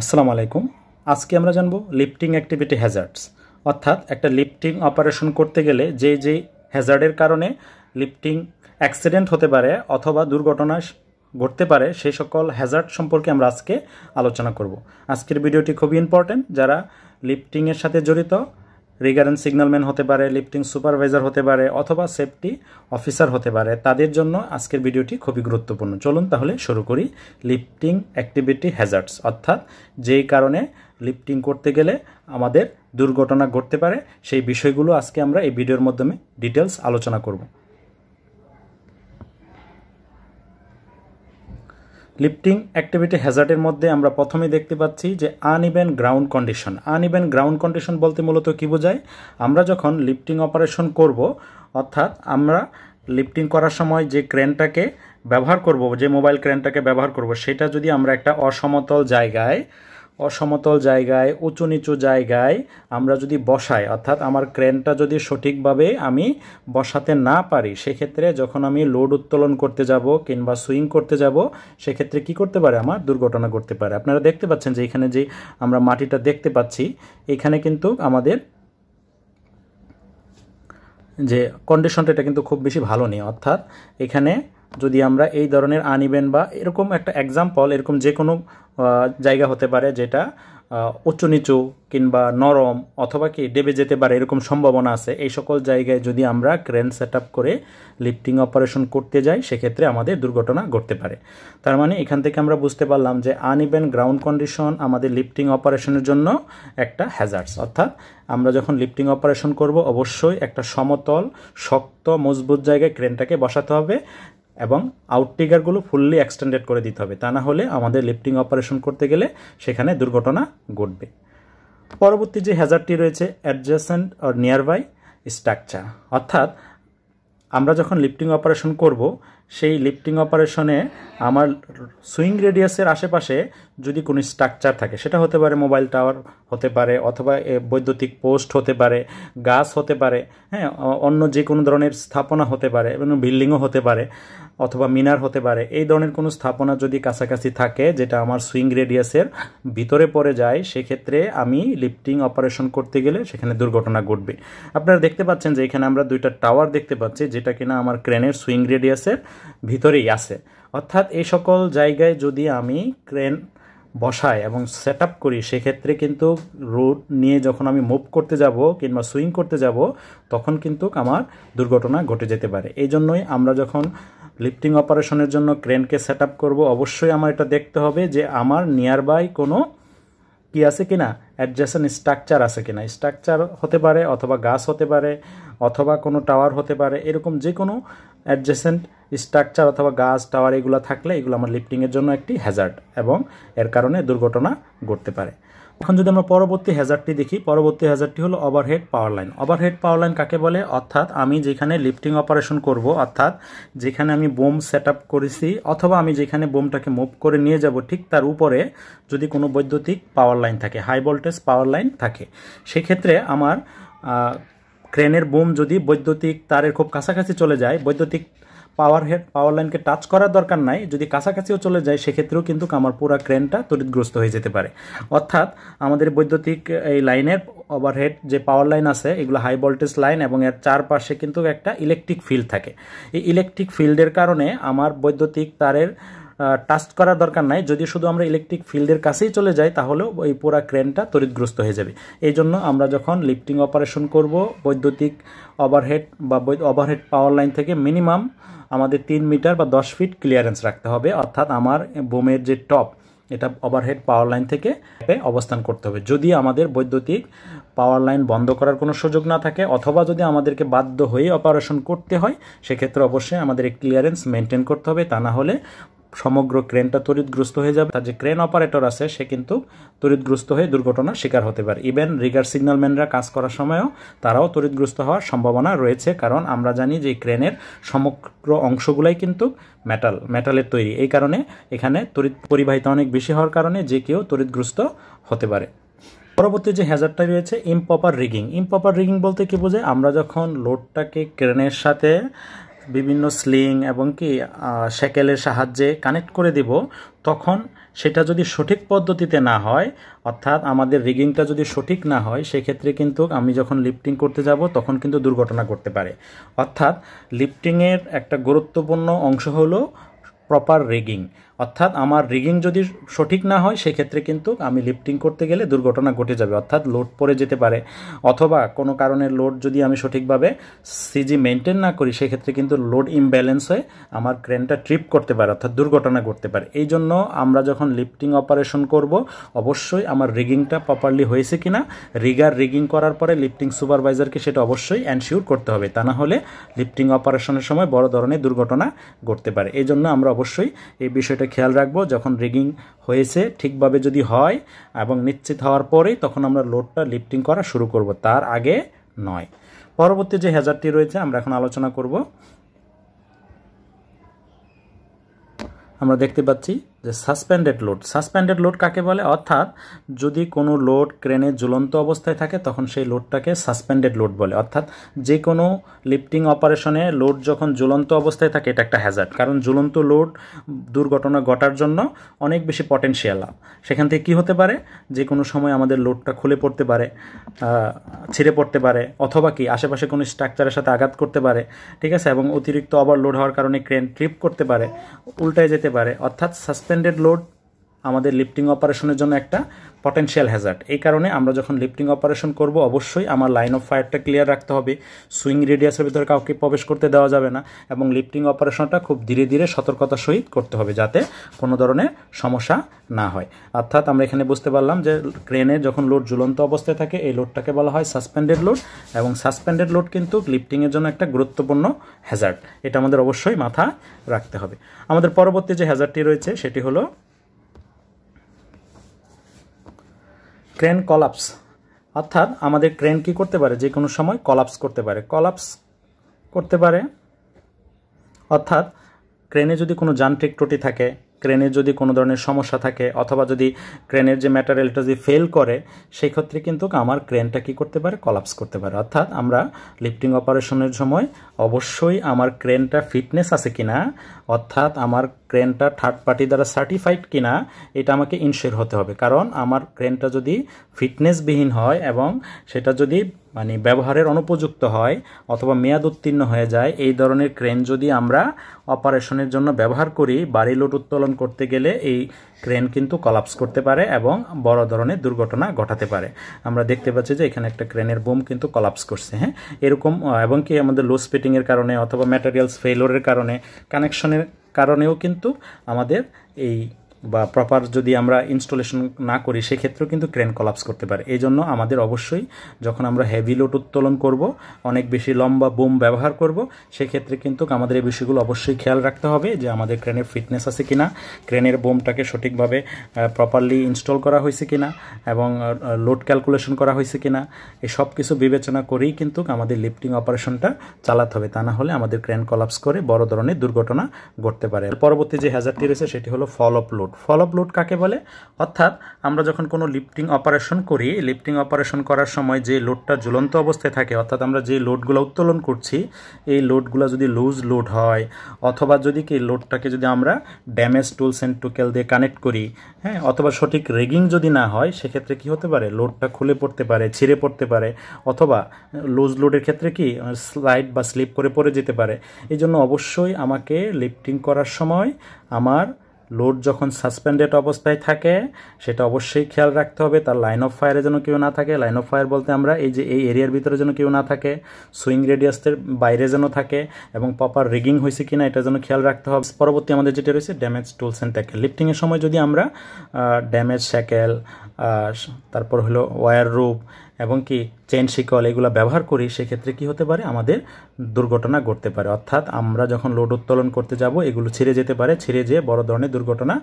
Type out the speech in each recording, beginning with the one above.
আসসালামু আলাইকুম। আজকে আমরা জানব লিফটিং অ্যাক্টিভিটি হ্যাজার্ডস, অর্থাৎ একটা লিফটিং অপারেশন করতে গেলে যে হ্যাজার্ডের কারণে লিফটিং অ্যাক্সিডেন্ট হতে পারে অথবা দুর্ঘটনা ঘটতে পারে সেই সকল হ্যাজার্ড সম্পর্কে আমরা আজকে আলোচনা করব। আজকের ভিডিওটি খুবই ইম্পর্ট্যান্ট। যারা লিফটিংয়ের সাথে জড়িত, রিগার অ্যান্ড সিগন্যালম্যান হতে পারে, লিফটিং সুপারভাইজার হতে পারে অথবা সেফটি অফিসার হতে পারে, তাদের জন্য আজকের ভিডিওটি খুবই গুরুত্বপূর্ণ। চলুন তাহলে শুরু করি। লিফটিং অ্যাক্টিভিটি হ্যাজার্ডস, অর্থাৎ যেই কারণে লিফটিং করতে গেলে আমাদের দুর্ঘটনা ঘটতে পারে সেই বিষয়গুলো আজকে আমরা এই ভিডিওর মাধ্যমে ডিটেলস আলোচনা করব। লিফটিং অ্যাক্টিভিটি হ্যাজার্ডের মধ্যে আমরা প্রথমে দেখতে পাচ্ছি যে uneven ground condition. Uneven ground condition বলতে মূলত কী বোঝায়? আমরা যখন লিফটিং অপারেশন করব, অর্থাৎ আমরা লিফটিং করার সময় যে ক্রেনটাকে ব্যবহার করব, যে মোবাইল ক্রেনটাকে ব্যবহার করব, সেটা যদি আমরা একটা অসমতল জায়গায় উঁচু নিচু জায়গায় আমরা যদি বসাই, অর্থাৎ আমার ক্রেনটা যদি সঠিকভাবে আমি বসাতে না পারি, সেক্ষেত্রে যখন আমি লোড উত্তোলন করতে যাব কিংবা সুইং করতে যাব, সেক্ষেত্রে কি করতে পারে? আমার দুর্ঘটনা ঘটতে পারে। আপনারা দেখতে পাচ্ছেন যে এখানে যে আমরা মাটিটা দেখতে পাচ্ছি, এখানে কিন্তু আমাদের যে কন্ডিশনটা এটা কিন্তু খুব বেশি ভালো নেই। অর্থাৎ এখানে যদি আমরা এই ধরনের আনইভেন বা এরকম একটা এক্সাম্পল, এরকম যে কোনো জায়গা হতে পারে যেটা উঁচু নিচু কিংবা নরম অথবা কি ডেবে যেতে পারে, এরকম সম্ভাবনা আছে। এই সকল জায়গায় যদি আমরা ক্রেন সেট আপ করে লিফটিং অপারেশন করতে যাই, সেক্ষেত্রে আমাদের দুর্ঘটনা ঘটতে পারে। তার মানে এখান থেকে আমরা বুঝতে পারলাম যে আনইভেন গ্রাউন্ড কন্ডিশন আমাদের লিফটিং অপারেশনের জন্য একটা হ্যাজার্ডস। অর্থাৎ আমরা যখন লিফটিং অপারেশন করব, অবশ্যই একটা সমতল শক্ত মজবুত জায়গায় ক্রেনটাকে বসাতে হবে এবং আউটট্রিগারগুলো ফুললি এক্সটেন্ডেড করে দিতে হবে। তা না হলে আমাদের লিফটিং অপারেশন করতে গেলে সেখানে দুর্ঘটনা ঘটবে। পরবর্তী যে হ্যাজার্ডটি রয়েছে অ্যাডজেসেন্ট অর নিয়ারবাই স্ট্রাকচার, অর্থাৎ আমরা যখন লিফটিং অপারেশন করব, সেই লিফটিং অপারেশনে আমার সুইং রেডিয়াসের আশেপাশে যদি কোনো স্ট্রাকচার থাকে, সেটা হতে পারে মোবাইল টাওয়ার হতে পারে অথবা বৈদ্যুতিক পোস্ট হতে পারে, গাছ হতে পারে, হ্যাঁ, অন্য যে কোনো ধরনের স্থাপনা হতে পারে এবং বিল্ডিংও হতে পারে অথবা মিনার হতে পারে। এই ধরনের কোনো স্থাপনা যদি কাছাকাছি থাকে যেটা আমার সুইং রেডিয়াসের ভিতরে পড়ে যায়, সেক্ষেত্রে আমি লিফটিং অপারেশন করতে গেলে সেখানে দুর্ঘটনা ঘটবে। আপনারা দেখতে পাচ্ছেন যে এখানে আমরা দুইটা টাওয়ার দেখতে পাচ্ছি, যেটা কিনা আমার ক্রেনের সুইং রেডিয়াসের ভিতরেই আছে। অর্থাৎ এই সকল জায়গায় যদি আমি ক্রেন বসাই এবং সেট আপ করি, সেক্ষেত্রে কিন্তু রোড নিয়ে যখন আমি মুভ করতে যাব কিংবা সুইং করতে যাব, তখন কিন্তু আমার দুর্ঘটনা ঘটে যেতে পারে। এই জন্যই আমরা যখন লিফটিং অপারেশনের জন্য ক্রেনকে সেট আপ করবো, অবশ্যই আমার এটা দেখতে হবে যে আমার নিয়ারবাই কোনো কি আছে কিনা, অ্যাডজেসেন্ট স্ট্রাকচার আছে কিনা। স্ট্রাকচার হতে পারে অথবা গাছ হতে পারে অথবা কোনো টাওয়ার হতে পারে, এরকম যে কোনো অ্যাডজেসেন্ট স্ট্রাকচার অথবা গাছ টাওয়ার এগুলো থাকলে এগুলো আমার লিফটিংয়ের জন্য একটি হ্যাজার্ড এবং এর কারণে দুর্ঘটনা ঘটতে পারে। এখন যদি আমরা পরবর্তী হ্যাজার্ডটি দেখি, পরবর্তী হ্যাজার্ডটি হলো ওভারহেড পাওয়ার লাইন। ওভারহেড পাওয়ার লাইন কাকে বলে? অর্থাৎ আমি যেখানে লিফটিং অপারেশন করব, অর্থাৎ যেখানে আমি বোম সেট আপ করেছি অথবা আমি যেখানে বোমটাকে মুভ করে নিয়ে যাব, ঠিক তার উপরে যদি কোনো বৈদ্যুতিক পাওয়ার লাইন থাকে, হাই ভোল্টেজ পাওয়ার লাইন থাকে, সেক্ষেত্রে আমার ক্রেনের বোম যদি বৈদ্যুতিক তারের খুব কাছাকাছি চলে যায়, বৈদ্যুতিক পাওয়ার লাইনকে টাচ করার দরকার নাই, যদি কাছাকাছিও চলে যায়, সেক্ষেত্রেও কিন্তু আমার পুরো ক্রেনটা তড়িৎগ্রস্ত হয়ে যেতে পারে। অর্থাৎ আমাদের বৈদ্যুতিক এই লাইনের ওভারহেড যে পাওয়ার লাইন আছে, এগুলো হাই ভোল্টেজ লাইন এবং এর চারপাশে কিন্তু একটা ইলেকট্রিক ফিল্ড থাকে। এই ইলেকট্রিক ফিল্ডের কারণে আমার বৈদ্যুতিক তারের টাচ করার দরকার নাই, যদি শুধু আমরা ইলেকট্রিক ফিল্ডের কাছেই চলে যাই, তাহলেও ওই পুরো ক্রেনটা তড়িৎগ্রস্ত হয়ে যাবে। এই জন্য আমরা যখন লিফটিং অপারেশন করব, বৈদ্যুতিক ওভারহেড বা ওভারহেড পাওয়ার লাইন থেকে মিনিমাম আমাদের 3 মিটার বা 10 ফিট ক্লিয়ারেন্স রাখতে হবে। অর্থাৎ আমার বোমের যে টপ, এটা ওভারহেড পাওয়ার লাইন থেকে অবস্থান করতে হবে। যদি আমাদের বৈদ্যুতিক পাওয়ার লাইন বন্ধ করার কোনো সুযোগ না থাকে অথবা যদি আমাদেরকে বাধ্য হয়ে অপারেশন করতে হয়, সেক্ষেত্রে অবশ্যই আমাদের এই ক্লিয়ারেন্স মেনটেন করতে হবে। তা না হলে সমগ্র ক্রেনটা তড়িৎগ্রস্ত হয়ে যাবে। তার যে ক্রেন অপারেটর আছে, সে কিন্তু তড়িৎগ্রস্ত হয়ে দুর্ঘটনার শিকার হতে পারে। ইভেন রিগার সিগন্যালম্যানরা কাজ করার সময়ও তারাও তড়িৎগ্রস্ত হওয়ার সম্ভাবনা রয়েছে, কারণ আমরা জানি যে ক্রেনের সমগ্র অংশগুলাই কিন্তু মেটালের তৈরি। এই কারণে এখানে তড়িৎ পরিবাহিতা অনেক বেশি হওয়ার কারণে যে কেউ তড়িৎগ্রস্ত হতে পারে। পরবর্তী যে হ্যাজার্ডটা রয়েছে ইমপ্রপার রিগিং। ইমপ্রপার রিগিং বলতে কি বোঝায়? আমরা যখন লোডটাকে ক্রেনের সাথে বিভিন্ন স্লিং এবং কি শ্যাকেলের সাহায্যে কানেক্ট করে দিব, তখন সেটা যদি সঠিক পদ্ধতিতে না হয়, অর্থাৎ আমাদের রিগিংটা যদি সঠিক না হয়, সেক্ষেত্রে কিন্তু আমি যখন লিফটিং করতে যাব তখন কিন্তু দুর্ঘটনা ঘটতে পারে। অর্থাৎ লিফটিংয়ের একটা গুরুত্বপূর্ণ অংশ হলো প্রপার রিগিং। অর্থাৎ আমার রিগিং যদি সঠিক না হয়, সেক্ষেত্রে কিন্তু আমি লিফটিং করতে গেলে দুর্ঘটনা ঘটে যাবে, অর্থাৎ লোড পড়ে যেতে পারে, অথবা কোনো কারণে লোড যদি আমি সঠিকভাবে সিজি মেনটেন না করি, সেক্ষেত্রে কিন্তু লোড ইমব্যালেন্স হয়ে আমার ক্রেনটা ট্রিপ করতে পারে, অর্থাৎ দুর্ঘটনা ঘটতে পারে। এই জন্য আমরা যখন লিফটিং অপারেশন করব, অবশ্যই আমার রিগিংটা প্রপারলি হয়েছে কিনা, রিগিং করার পরে লিফটিং সুপারভাইজারকে সেটা অবশ্যই এনশিওর করতে হবে, তা না হলে লিফটিং অপারেশনের সময় বড় ধরনের দুর্ঘটনা ঘটতে পারে। এই জন্য আমরা অবশ্যই এই বিষয়টা খেয়াল রাখবো, যখন রিগিং হয়েছে ঠিকভাবে যদি হয় এবং নিশ্চিত হওয়ার পরেই তখন আমরা লোডটা লিফটিং করা শুরু করব, তার আগে নয়। পরবর্তী যে হ্যাজার্ডটি রয়েছে আমরা এখন আলোচনা করব। আমরা দেখতে পাচ্ছি যে সাসপেন্ডেড লোড কাকে বলে? অর্থাৎ যদি কোনো লোড ক্রেনের ঝুলন্ত অবস্থায় থাকে তখন সেই লোডটাকে সাসপেন্ডেড লোড বলে। অর্থাৎ যে কোনো লিফটিং অপারেশনে লোড যখন ঝুলন্ত অবস্থায় থাকে, এটা একটা হ্যাজার্ড, কারণ ঝুলন্ত লোড দুর্ঘটনা ঘটার জন্য অনেক বেশি পটেনশিয়াল। সেখান থেকে কী হতে পারে, যে কোনো সময় আমাদের লোডটা খুলে পড়তে পারে, ছিঁড়ে পড়তে পারে, অথবা কি আশেপাশে কোনো স্ট্রাকচারের সাথে আঘাত করতে পারে, ঠিক আছে, এবং অতিরিক্ত ওভারলোড হওয়ার কারণে ক্রেন ট্রিপ করতে পারে, উল্টায় যেতে পারে। অর্থাৎ সাসপেন্ডেড লোড আমাদের লিফটিং অপারেশনের জন্য একটা পটেনশিয়াল হ্যাজার্ড। এই কারণে আমরা যখন লিফটিং অপারেশন করব, অবশ্যই আমার লাইন অফ ফায়ারটা ক্লিয়ার রাখতে হবে, সুইং রেডিয়াসের ভিতরে কাউকে প্রবেশ করতে দেওয়া যাবে না, এবং লিফটিং অপারেশনটা খুব ধীরে ধীরে সতর্কতার সহিত করতে হবে, যাতে কোনো ধরনের সমস্যা না হয়। অর্থাৎ আমরা এখানে বুঝতে পারলাম যে ক্রেনে যখন লোড ঝুলন্ত অবস্থায় থাকে, এই লোডটাকে বলা হয় সাসপেন্ডেড লোড, এবং সাসপেন্ডেড লোড কিন্তু লিফটিংয়ের জন্য একটা গুরুত্বপূর্ণ হ্যাজার্ড। এটা আমাদের অবশ্যই মাথা রাখতে হবে। আমাদের পরবর্তী যে হ্যাজার্ডটি রয়েছে সেটি হলো ক্রেন কলাপস। অর্থাৎ আমাদের ক্রেন কি করতে পারে, যে কোনো সময় কলাপস করতে পারে। অর্থাৎ ক্রেনে যদি কোনো যান্ত্রিক ত্রুটি থাকে, ক্রেনের যদি কোনো ধরনের সমস্যা থাকে, অথবা যদি ক্রেনের যে ম্যাটেরিয়ালটা যদি ফেল করে, সেই ক্ষেত্রে কিন্তু আমার ক্রেনটা কি করতে পারে, কলাপস করতে পারে। অর্থাৎ আমরা লিফটিং অপারেশনের সময় অবশ্যই আমার ক্রেনটা ফিটনেস আছে কিনা, অর্থাৎ আমার ক্রেনটা থার্ড পার্টি দ্বারা সার্টিফাইড কিনা, এটা আমাকে ইনশিওর হতে হবে। কারণ আমার ক্রেনটা যদি ফিটনেসবিহীন হয় এবং সেটা যদি ব্যবহারের অনুপযুক্ত হয় অথবা মেয়াদ উত্তীর্ণ হয়ে যায়, এই ধরনের ক্রেন যদি আমরা অপারেশনের জন্য ব্যবহার করি, বাড়ি লোড উত্তোলন করতে গেলে এই ক্রেন কিন্তু কলাপস করতে পারে এবং বড় ধরনের দুর্ঘটনা ঘটাতে পারে। আমরা দেখতে পাচ্ছি যে এখানে একটা ক্রেনের বুম কিন্তু কলাপস করছে, হ্যাঁ, এরকম। এবং কি আমাদের লো স্পিটিংয়ের কারণে অথবা ম্যাটেরিয়ালস ফেইলোরের কারণে, কানেকশনের কারণেও কিন্তু আমাদের এই বা প্রপার যদি আমরা ইনস্টলেশন না করি, সেক্ষেত্রেও কিন্তু ক্রেন কলাপস করতে পারে। এই জন্য আমাদের অবশ্যই যখন আমরা হেভি লোড উত্তোলন করব, অনেক বেশি লম্বা বুম ব্যবহার করব, সেক্ষেত্রে কিন্তু আমাদের এই বিষয়গুলো অবশ্যই খেয়াল রাখতে হবে যে আমাদের ক্রেনের ফিটনেস আছে কিনা, ক্রেনের বুমটাকে সঠিকভাবে প্রপারলি ইনস্টল করা হয়েছে কিনা, এবং লোড ক্যালকুলেশন করা হয়েছে কিনা, এই সব কিছু বিবেচনা করেই কিন্তু আমাদের লিফটিং অপারেশনটা চালাতে হবে, তা না হলে আমাদের ক্রেন কলাপস করে বড় ধরনের দুর্ঘটনা ঘটতে পারে। পরবর্তী যে হ্যাজার্ডটি রয়েছে সেটি হলো fall of load. Fall of load কাকে বলে? অর্থাৎ আমরা যখন কোনো লিফটিং অপারেশন করি, লিফটিং অপারেশন করার সময় যে লোডটা ঝুলন্ত অবস্থায় থাকে, অর্থাৎ আমরা যে লোডগুলো উত্তোলন করছি, এই লোডগুলো যদি লুজ লোড হয়, অথবা যদি কি লোডটাকে যদি আমরা ড্যামেজ টুলস অ্যান্ড টুকেল দিয়ে কানেক্ট করি, হ্যাঁ, অথবা সঠিক রিগিং যদি না হয়, সেক্ষেত্রে কি হতে পারে, লোডটা খুলে পড়তে পারে, ছিঁড়ে পড়তে পারে, অথবা লুজ লোডের ক্ষেত্রে কি স্লাইড বা স্লিপ করে পড়ে যেতে পারে। এই জন্য অবশ্যই আমাকে লিফটিং করার সময় আমার লোড যখন সাসপেন্ডেড অবস্থায় থাকে, সেটা অবশ্যই খেয়াল রাখতে হবে তার লাইন অফ ফায়ারে যেন কেউ না থাকে। লাইন অফ ফায়ার বলতে আমরা এই যে এই এরিয়ার ভিতরে যেন কেউ না থাকে, সুইং রেডিয়াসের বাইরে যেন থাকে, এবং প্রপার রিগিং হয়েছে কিনা এটা যেন খেয়াল রাখতে হবে। পরবর্তী আমাদের যেটা রয়েছে ড্যামেজ টুলস অ্যান্ড ট্যাকেল। লিফটিংয়ের সময় যদি আমরা ড্যামেজ শ্যাকেল, তারপর হলো ওয়্যার রুপ এবং কি চেইন শিকল এগুলো ব্যবহার করি, সেক্ষেত্রে কি হতে পারে, আমাদের দুর্ঘটনা ঘটতে পারে। অর্থাৎ আমরা যখন লোড উত্তোলন করতে যাব, এগুলো ছিঁড়ে যেতে পারে, ছিঁড়ে যেয়ে বড় ধরনের দুর্ঘটনা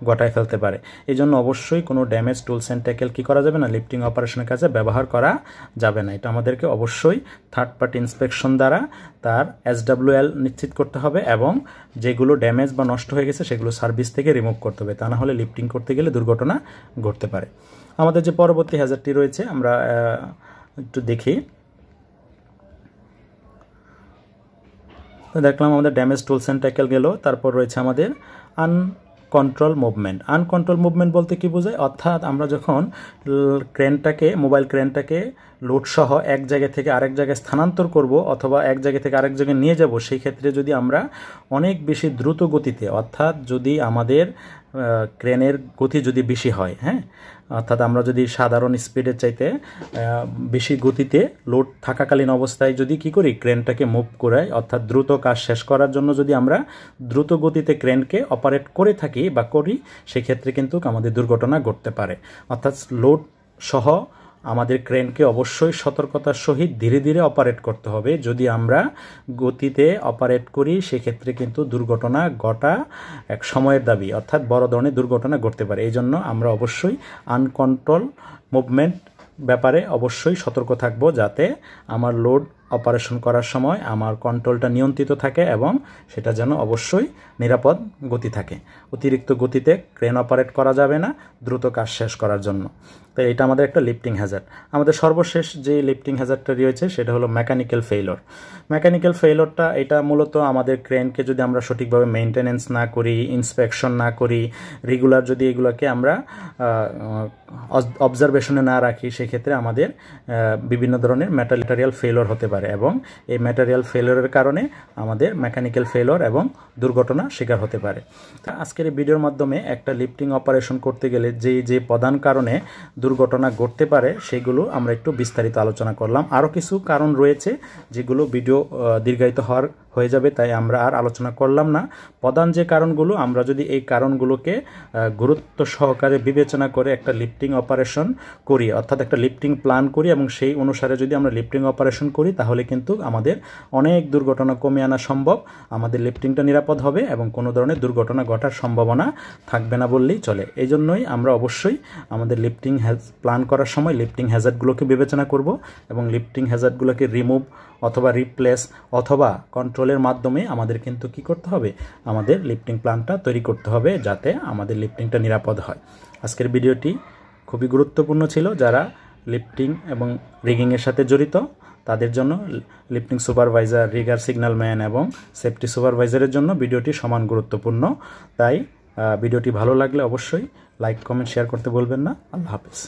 ঘটায় ফেলতে পারে। এই জন্য অবশ্যই কোনো ড্যামেজ টুলস অ্যান্ড ট্যাকেল কী করা যাবে না, লিফটিং অপারেশনের কাজে ব্যবহার করা যাবে না। এটা আমাদেরকে অবশ্যই থার্ড পার্টি ইন্সপেকশন দ্বারা তার SWL নিশ্চিত করতে হবে, এবং যেগুলো ড্যামেজ বা নষ্ট হয়ে গেছে সেগুলো সার্ভিস থেকে রিমুভ করতে হবে, তা না হলে লিফটিং করতে গেলে দুর্ঘটনা ঘটতে পারে। আমাদের যে পরবর্তী হ্যাজার্ডটি রয়েছে আমরা একটু দেখি। দেখলাম আমাদের ড্যামেজ টুলস অ্যান্ড ট্যাকেল গেল, তারপর রয়েছে আমাদের আনকন্ট্রোল মুভমেন্ট। আনকন্ট্রোল মুভমেন্ট বলতে কি বোঝায়? অর্থাৎ আমরা যখন মোবাইল ক্রেনটাকে লোড সহ এক জায়গা থেকে আরেক জায়গায় স্থানান্তর করব অথবা এক জায়গা থেকে আরেক জায়গায় নিয়ে যাব, সেই ক্ষেত্রে যদি আমরা অনেক বেশি দ্রুত গতিতে, অর্থাৎ যদি আমাদের ক্রেনের গতি যদি বেশি হয়, হ্যাঁ, অর্থাৎ আমরা যদি সাধারণ স্পিডের চাইতে বেশি গতিতে লোড থাকাকালীন অবস্থায় যদি কি করি, ক্রেনটাকে মুভ করাই, অর্থাৎ দ্রুত কাজ শেষ করার জন্য যদি আমরা দ্রুত গতিতে ক্রেনকে অপারেট করে থাকি বা করি, সেক্ষেত্রে কিন্তু আমাদের দুর্ঘটনা ঘটতে পারে। অর্থাৎ লোড সহ আমাদের ক্রেনকে অবশ্যই সতর্কতার সহিত ধীরে ধীরে অপারেট করতে হবে। যদি আমরা গতিতে অপারেট করি, সেক্ষেত্রে কিন্তু দুর্ঘটনা ঘটা এক সময়ের দাবি, অর্থাৎ বড় ধরনের দুর্ঘটনা ঘটতে পারে। এই জন্য আমরা অবশ্যই আনকন্ট্রোল মুভমেন্ট ব্যাপারে অবশ্যই সতর্ক থাকব, যাতে আমার লোড অপারেশন করার সময় আমার কন্ট্রোলটা নিয়ন্ত্রিত থাকে এবং সেটা যেন অবশ্যই নিরাপদ গতি থাকে। অতিরিক্ত গতিতে ক্রেন অপারেট করা যাবে না দ্রুত কাজ শেষ করার জন্য। তো এটা আমাদের একটা লিফটিং হ্যাজার্ড। আমাদের সর্বশেষ যে লিফটিং হ্যাজার্ডটা রয়েছে সেটা হলো মেকানিক্যাল ফেইলর। মেকানিক্যাল ফেইলরটা এটা মূলত আমাদের ক্রেনকে যদি আমরা সঠিকভাবে মেনটেনেন্স না করি, ইন্সপেকশন না করি, রেগুলার যদি এগুলোকে আমরা অবজারভেশনে না রাখি, সেক্ষেত্রে আমাদের বিভিন্ন ধরনের ম্যাটেরিয়াল ফেইলর হতে পারে এবং এই ম্যাটেরিয়াল ফেইলরের কারণে আমাদের মেকানিক্যাল ফেইলর এবং দুর্ঘটনা শিকার হতে পারে। আজকের এই ভিডিওর মাধ্যমে একটা লিফটিং অপারেশন করতে গেলে যে প্রধান কারণে দুর্ঘটনা ঘটতে পারে সেগুলো আমরা একটু বিস্তারিত আলোচনা করলাম। আরও কিছু কারণ রয়েছে যেগুলো ভিডিও দীর্ঘায়িত হয়ে যাবে, তাই আমরা আর আলোচনা করলাম না। প্রধান যে কারণগুলো, আমরা যদি এই কারণগুলোকে গুরুত্ব সহকারে বিবেচনা করে একটা লিফটিং অপারেশন করি, অর্থাৎ একটা লিফটিং প্ল্যান করি এবং সেই অনুসারে যদি আমরা লিফটিং অপারেশন করি, তাহলে কিন্তু আমাদের অনেক দুর্ঘটনা কমে আনা সম্ভব, আমাদের লিফটিংটা নিরাপদ হবে এবং কোনো ধরনের দুর্ঘটনা ঘটার সম্ভাবনা থাকবে না বললেই চলে। এই জন্যই আমরা অবশ্যই আমাদের লিফটিং প্ল্যান করার সময় লিফটিং হ্যাজার্ডগুলোকে বিবেচনা করব এবং লিফটিং হ্যাজার্ডগুলোকে রিমুভ অথবা রিপ্লেস অথবা কন্ট্রোলের মাধ্যমে আমাদের কিন্তু কি করতে হবে, আমাদের লিফটিং প্ল্যানটা তৈরি করতে হবে, যাতে আমাদের লিফটিংটা নিরাপদ হয়। আজকের ভিডিওটি খুবই গুরুত্বপূর্ণ ছিল। যারা লিফটিং এবং রিগিংয়ের সাথে জড়িত তাদের জন্য লিফটিং সুপারভাইজার, রিগার সিগন্যালম্যান এবং সেফটি সুপারভাইজারের জন্য ভিডিওটি সমান গুরুত্বপূর্ণ। তাই ভিডিওটি ভালো লাগলে অবশ্যই লাইক, কমেন্ট, শেয়ার করতে বলবেন না। আল্লাহ হাফেজ।